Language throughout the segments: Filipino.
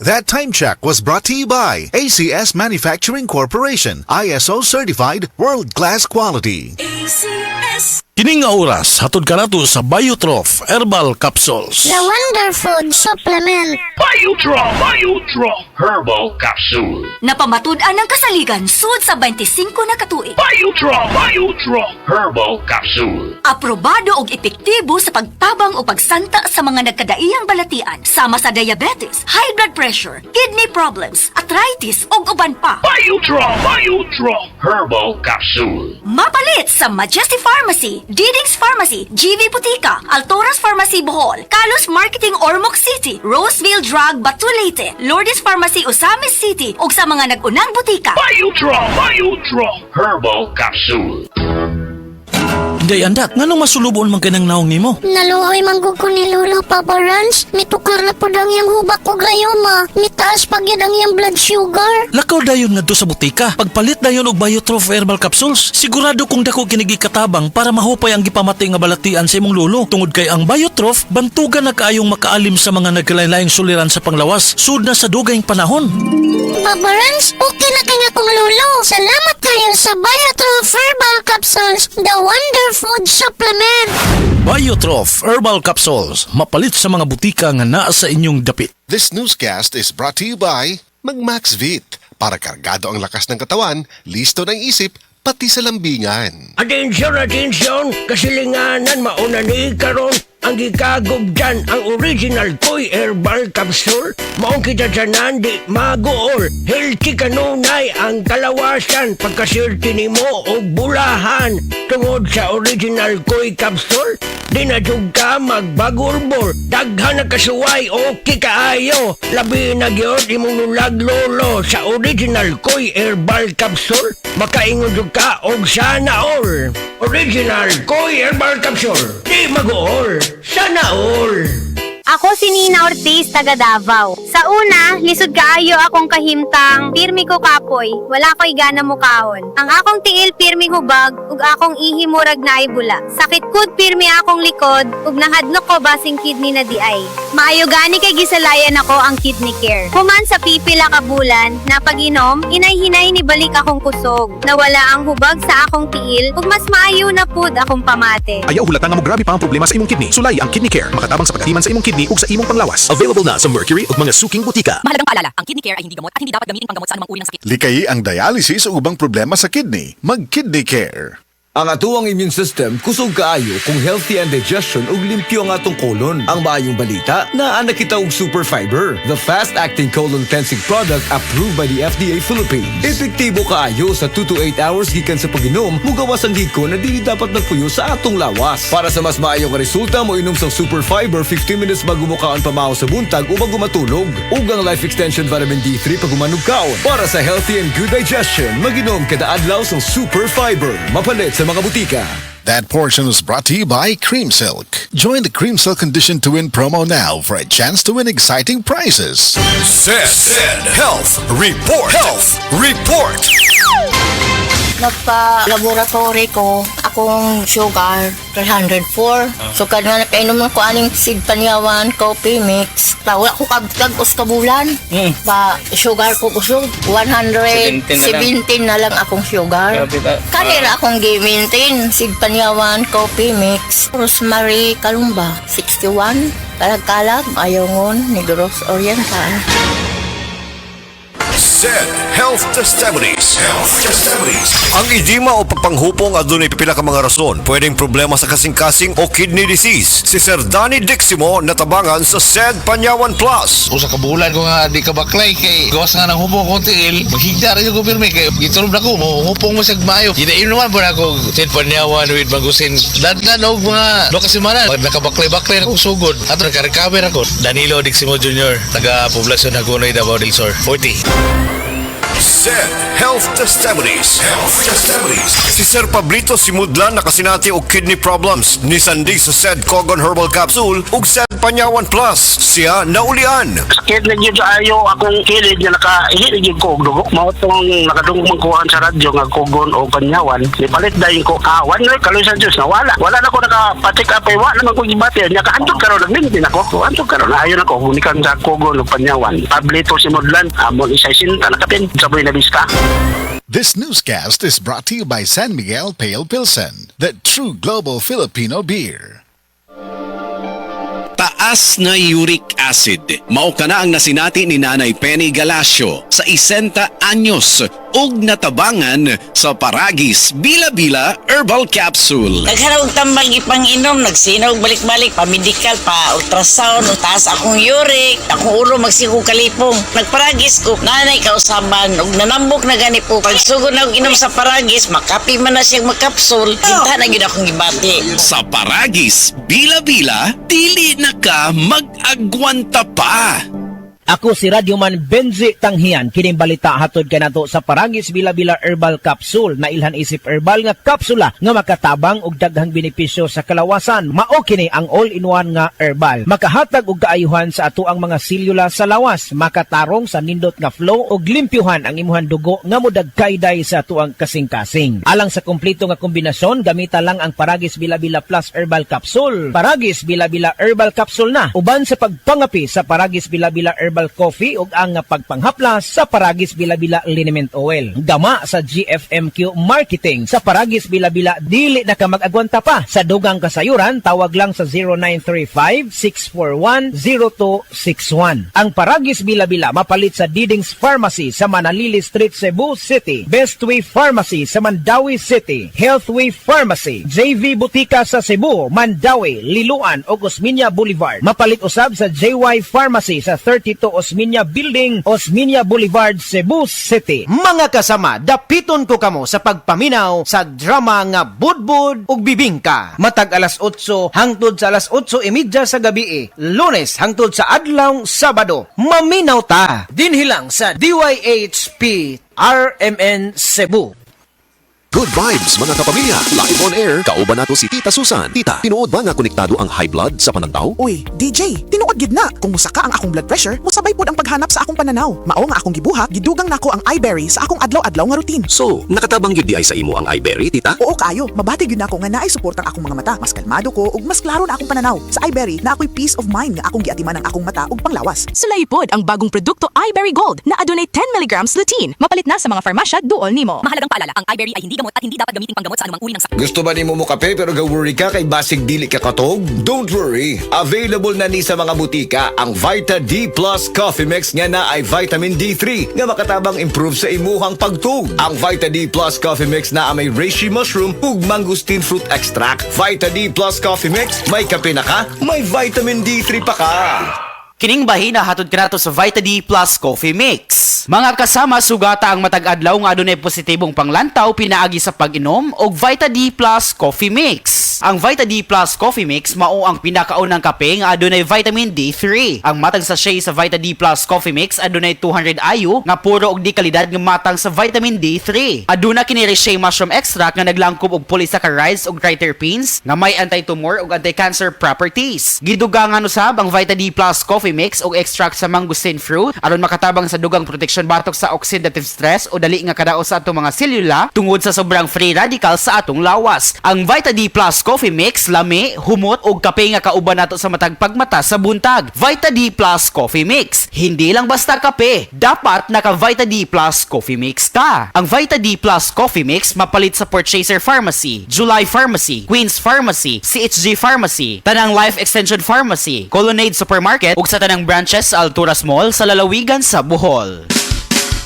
That time check was brought to you by ACS Manufacturing Corporation, ISO certified world-class quality. ACS. Kining nga oras, hatod ka nato sa Biotrof Herbal Capsules. The Wonder Food Supplement. Biotrof Herbal Capsule. Napamatud-an ng kasaligan sud sa 25 na katuig. Biotrof Herbal Capsule. Aprobado og epektibo sa pagtabang o pagsanta sa mga nagkadaiyang balatian sama sa diabetes, high blood pressure, kidney problems, arthritis ug uban pa. Biotrof Herbal Capsule. Mapalit sa Majesty Pharmacy, Diding's Pharmacy, GV Butika, Altoras Pharmacy Bohol, Kalos Marketing Ormoc City, Roseville Drug Batulete, Lourdes Pharmacy Osamis City ug sa mga nag-unang butika. Biotrof Herbal Capsule. Day andat, nganong masulubon man kanang naong nimo? Naluoy manggug ko ni Lolo Papa Rans. Mitukar na po ang iyang hubak o grayoma. Mitaas pag yan ang iyang blood sugar. Lakaw dayon ngadto sa butika. Pagpalit dayon og Biotrof Herbal Capsules, sigurado kung dako kinigi katabang para mahupay ang gipamatay nga balatian sa imong lolo. Tungod kay ang Biotrof, bantugan na kaayong makaalim sa mga nagkalain-laing suliran sa panglawas, sud na sa dugayng panahon. Papa Rans, okay na kanya kong lolo. Salamat kayo sa Biotrof Herbal Capsules, the Wonder Food Supplement. Biotrof Herbal Capsules, mapalit sa mga butika nga naa sa inyong dapit. This newscast is brought to you by Magmaxvit. Para kargado ang lakas ng katawan, listo ng isip, pati sa lambingan. Atensyon, kasilinganan mauna ni karon ang gikagubdan ang original Koy Herbal Capsule. Maong kita dyanan di magool, healthy kanunay ang kalawasan pagkasilti nimo o bulahan. Tungod sa original Koy Capsule, di na jud ka magbagurbor, daghan na kasuway o kikaayo. Labi na gyud imong nulag lolo sa original Koy Herbal Capsule. Makaingon jud ka og sana all. Original Koy Herbal Capsule, di magool, sana all. Ako si Nina Ortiz, taga Davao. Sa una, lisod kaayo akong kahimtang, pirmi ko kapoy, wala ko'y gana mukahon. Ang akong tiil pirmi hubag, ug akong ihi murag na ibula. Sakit kud pirmi akong likod, ug nahadlok ko basing kidney na di ay. Maayo gani kay gisalayan ako ang kidney care. Human sa pipila ka bulan, na pag-inom, inay-hinay ni balik akong kusog. Nawala ang hubag sa akong tiil, ug mas maayo na pud akong pamate. Ayaw hulata nga mo grabe pa ang problema sa imong kidney. Sulay ang Kidney Care. Makatabang sa pagkatiman sa imong kidney ug sa imong panglawas. Available na sa Mercury ug mga suking butika. Mahalagang paalala, ang kidney care ay hindi gamot at hindi dapat gamitin panggamot sa anumang uri ng sakit. Likayi ang dialysis o ubang problema sa kidney. Mag-Kidney Care. Ang atuang immune system kusog kaayo kung healthy and digestion ug limpyo ang atong kolon. Ang maayong balita, naa na kita og Super Fiber, the fast-acting colon cleansing product approved by the FDA Philippines. Epektibo kaayo sa 2 to 8 hours gikan sa pag-inom, mugawas ang hiko na dili dapat nagpuyo sa atong lawas. Para sa mas maayong resulta, mo inom sang Super Fiber 15 minutes bago mo kaon pamahaw sa buntag o bago matulog. Ug ang Life Extension Vitamin D3 pag umanog kaon. Para sa healthy and good digestion, mag-inom kada adlaw sang Super Fiber. Mapalit sa mga butika. That portion was brought to you by Cream Silk. Join the Cream Silk Condition to Win promo now for a chance to win exciting prizes. Said Health Report. Nagpa-laboratory ko, akong sugar, 304. So, kanina nakainom ko aning seed panyawan, coffee mix. Wala ko kagos kabulan. Ba, sugar ko kusog, 117 na lang akong sugar. Kanina akong gi-maintain, seed panyawan, coffee mix. Rosemary Kalumba, 61. Kalag-kalag, Ayongon, Negros Oriental. Said Health Testimonies. Ang edema o pagpanghupong adunay pipila ka mga rason. Pwedeng problema sa kasing-kasing o kidney disease. Si Sir Danny Diximo natabangan sa Said Panyawan Plus. Usa ka bulan ko nga di ka baklay kay gawas nga ng hupong ko tiil. Maghigda rin ko pirmi kay gitulog na ko mo hupong mo sa mayo. Hinain naman po na ako Said Panyawan with Magusin. Dadlan og mga 2 kasemanan. Nakabaklay-baklay na kong sugod. At naka-recover ako. Danilo Diximo Jr. Taga Poblasyon Hagonoy, Davao del Sur, 40. Said Health Testimonies. Si Sir Pablito Simudlan nakasinati og kidney problems ni Sandig sa Said Cogon Herbal Capsule ug Said Panyawan Plus. Siya naulian. Sakit na dyan ayo akong kilid nga nakahilig ko og dugo. Mao tong nakadungog magkuhan sa radyo nga Cogon o Panyawan. Ipalit dayon ko kawan na kaloy sa Diyos na wala. Wala na ko nakapatik apay wa naman ko gibati. Nya kaantog karon nagmintin ako. Antog karon ayo na ko unikan sa Cogon o Panyawan. Pablito Simudlan amon isa sinta nakapin sa buhay na biska. This newscast is brought to you by San Miguel Pale Pilsen, the true global Filipino beer. Taas na uric acid. Mao kana ang nasinati ni Nanay Penny Galacio sa 60 anyos ug natabangan sa Paragis Bila-Bila Herbal Capsule. Nagharap tambal ipang-inom, nagsinaw balik-balik, pa-medical, pa-ultrasound, taas akong uric, akong ulo magsiku kalipong. Nagparagis ko, nanay kausaban, ug nanambok na gani po. Pagsugod na inom sa Paragis, makapi man na siyang magkapsul, tinta na yun akong gibati. Sa Paragis Bila-Bila, dili na ka mag-agwanta pa. Ako si Radyoman Benji Tanghian, kining balita hatod kanato sa Paragis Bila-Bila Herbal Capsule na ilhan isip herbal nga kapsula nga makatabang og daghang benepisyo sa kalawasan. Mao kini ang all-in-one nga herbal. Makahatag og kaayuhan sa ato ang mga selula sa lawas, makatarong sa nindot nga flow og limpyuhan ang imuhang dugo nga modagkayday sa ato ang kasing-kasing. Alang sa kompleto nga kombinasyon, gamita lang ang Paragis Bila-Bila Plus Herbal Capsule. Paragis Bila-Bila Herbal Capsule na uban sa pagpangapi sa Paragis Bila-Bila Herbal Coffee ug ang pagpanghaplas sa Paragis Bila-Bila Liniment Oil. Gama sa GFMQ Marketing sa Paragis Bila-Bila dili na ka mag-agwanta pa. Sa dugang kasayuran, tawag lang sa 0935-641-0261. Ang Paragis Bila-Bila mapalit sa Didings Pharmacy sa Manalili Street, Cebu City, Bestway Pharmacy sa Mandawi City, Healthway Pharmacy, JV Butika sa Cebu, Mandawi, Liloan ug Osmeña Boulevard. Mapalit usab sa JY Pharmacy sa 32 Osmeña Building, Osmeña Boulevard, Cebu City. Mga kasama, dapiton ko kamo sa pagpaminaw sa drama nga Budbud ug Bibingka. Matag alas 8 hangtod sa alas 8:30 sa gabi, Lunes hangtod sa adlaw Sabado. Maminaw ta dinhi lang sa DYHP RMN Cebu. Good vibes mga kapamilya. Live on air, kauban nato si Tita Susan. Tita, tinuod ba nga konektado ang high blood sa panantaw? Uy, DJ, tinuod gid na. Kung musaka ang akong blood pressure, musabay pod ang paghanap sa akong pananaw. Mao nga akong gibuhat, gidugang nako ang iBerry sa akong adlaw-adlaw nga routine. So, nakatabang gyud di ay sa imo ang iBerry, tita? Oo kayo, mabati gyud nako nga naay support ang akong mga mata. Mas kalmado ko ug mas klaro na akong pananaw. Sa iBerry na ako'y peace of mind nga akong giatiman ang akong mata ug panglawas. Sulay pod ang bagong produkto iBerry Gold na adunay 10 mg lutein. Mapalit na sa mga farmasya duol nimo. Mahalagang paalala, ang iBerry ay hindi gamot at hindi dapat gamitin panggamot sa anumang uri ng sakit. Gusto ba ni mo kape pero ga-worry ka kay basig dili ka katog? Don't worry, available na ni sa mga butika ang Vita D Plus Coffee Mix nga na ay vitamin D3 nga makatabang improve sa imuhang pagtug. Ang Vita D Plus Coffee Mix na may reishi mushroom ug mangosteen fruit extract. Vita D Plus Coffee Mix, may kape na ka, may vitamin D3 pa ka. Kining bahina hatod kanato sa Vita D Plus Coffee Mix. Mga kasama, sugata ang matag adlaw nga adunay positibong panglantaw pinaagi sa pag-inom og Vita D Plus Coffee Mix. Ang Vita D Plus Coffee Mix mao ang pinakaunang kape nga adunay vitamin D3. Ang matang sachet sa Vita D Plus Coffee Mix adunay 200 IU nga puro og di kalidad nga matang sa vitamin D3. Aduna kini reishi mushroom extract nga naglangkob og polysaccharides ug triterpenes nga may anti-tumor ug anti-cancer properties. Gidugangan usab ang Vita D Plus Coffee Mix og extract sa mangosteen fruit aron makatabang sa dugang protection batok sa oxidative stress o dali nga kadaot sa atong mga selula tungod sa sobrang free radical sa atong lawas. Ang Vita D Plus Coffee Mix lami, humot og kape nga kauban nato sa matag pagmata sa buntag. Vita D Plus Coffee Mix, hindi lang basta kape, dapat naka Vita D Plus Coffee Mix ka. Ang Vita D Plus Coffee Mix mapalit sa Purchaser Pharmacy, July Pharmacy, Queen's Pharmacy, CHG Pharmacy, Tanang Life Extension Pharmacy, Colonnade Supermarket ug sa tanang branches sa Alturas Mall sa lalawigan sa Bohol.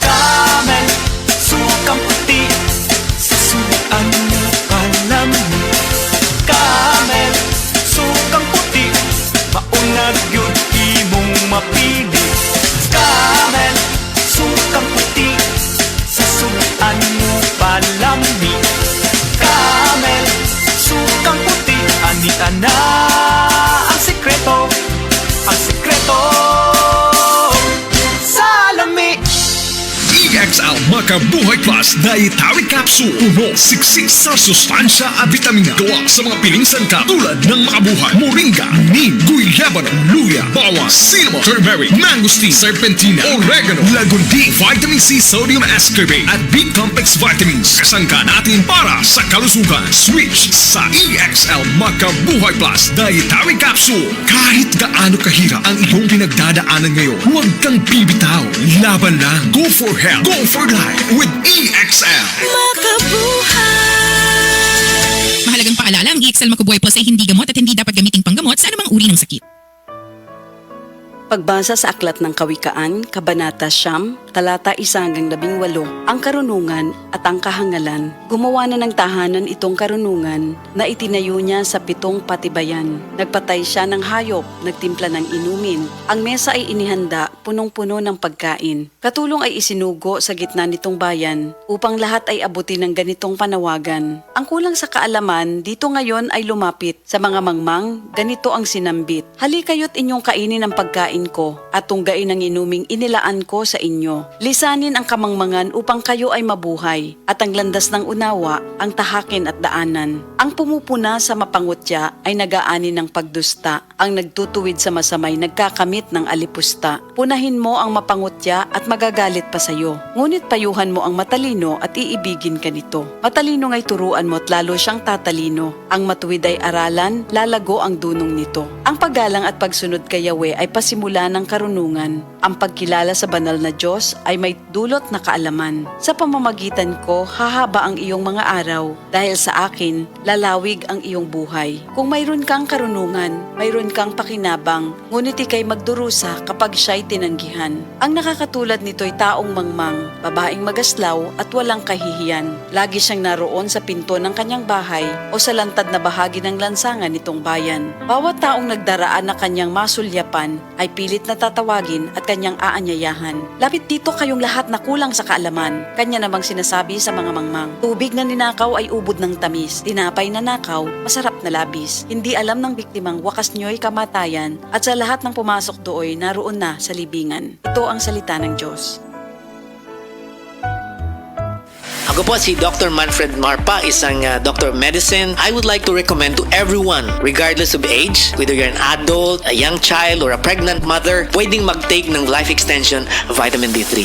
Camel, sukang puti, sasuan mo palami. Camel, sukang puti, maunag yun imong mapili. Camel, sukang puti, sasuan mo palami. Camel, sukang puti, anita na ang sekreto, ang sekreto. EXL Makabuhay Plus Dietary Capsule. Puno siksik sa sustansya at vitamina. Gawa sa mga piling sangkap tulad ng Makabuhay, moringa, neem, guyabano, luya, bawang, cinnamon, turmeric, mangosteen, serpentina, oregano, lagundi, vitamin C, sodium ascorbate at B-complex vitamins. Kasangka natin para sa kalusugan. Switch sa EXL Makabuhay Plus Dietary Capsule. Kahit gaano kahirap ang iyong pinagdadaanan ngayon, huwag kang bibitaw. Laban lang. Go for health. Go for life with EXL. Mahalagang paalala, ang EXL Makabuhay Plus ay hindi gamot at hindi dapat gamiting panggamot sa anumang uri ng sakit. Pagbasa sa Aklat ng Kawikaan, Kabanata 9, talata 1-18, ang karunungan at ang kahangalan. Gumawa na ng tahanan itong karunungan na itinayo niya sa 7 patibayan. Nagpatay siya ng hayop, nagtimpla ng inumin. Ang mesa ay inihanda, punong-puno ng pagkain. Katulong ay isinugo sa gitna nitong bayan upang lahat ay abutin ng ganitong panawagan. Ang kulang sa kaalaman dito ngayon ay lumapit. Sa mga mangmang, ganito ang sinambit. Halikayo't inyong kainin ang pagkain ko at tunggain ang inuming inilaan ko sa inyo. Lisanin ang kamangmangan upang kayo ay mabuhay at ang landas ng unawa ang tahakin at daanan. Ang pumupuna sa mapangutya ay nagaani ng pagdusta. Ang nagtutuwid sa masamay nagkakamit ng alipusta. Punahin mo ang mapangutya at magagalit pa sayo. Ngunit payuhan mo ang matalino at iibigin ka nito. Matalino nga'y turuan mo at lalo siyang tatalino. Ang matuwid ay aralan, lalago ang dunong nito. Ang paggalang at pagsunod kay Yahweh ay pasimula ng karunungan. Ang pagkilala sa banal na Diyos ay may dulot na kaalaman. Sa pamamagitan ko, hahaba ang iyong mga araw. Dahil sa akin, lalawig ang iyong buhay. Kung mayroon kang karunungan, mayroon kang pakinabang, ngunit ikay magdurusa kapag siya'y tinanggihan. Ang nakakatulad nito'y taong mangmang, babaeng magaslaw at walang kahihiyan. Lagi siyang naroon sa pinto ng kanyang bahay o sa lantad na bahagi ng lansangan nitong bayan. Bawat taong nagdaraan na kanyang masulyapan ay pilit na tatawagin at kanyang aanyayahan. Lapit dito kayong lahat na kulang sa kaalaman. Kanya namang sinasabi sa mga mangmang, tubig na ninakaw ay ubod ng tamis, tinapay na nakaw, masarap na labis. Hindi alam ng biktimang wakas niyo'y kamatayan at sa lahat ng pumasok dooy naroon na sa libingan. Ito ang salita ng Diyos. Ako po si Dr. Manfred Marpa, isang Doctor of Medicine. I would like to recommend to everyone, regardless of age, whether you're an adult, a young child, or a pregnant mother, pwedeng mag-take ng Life Extension Vitamin D3.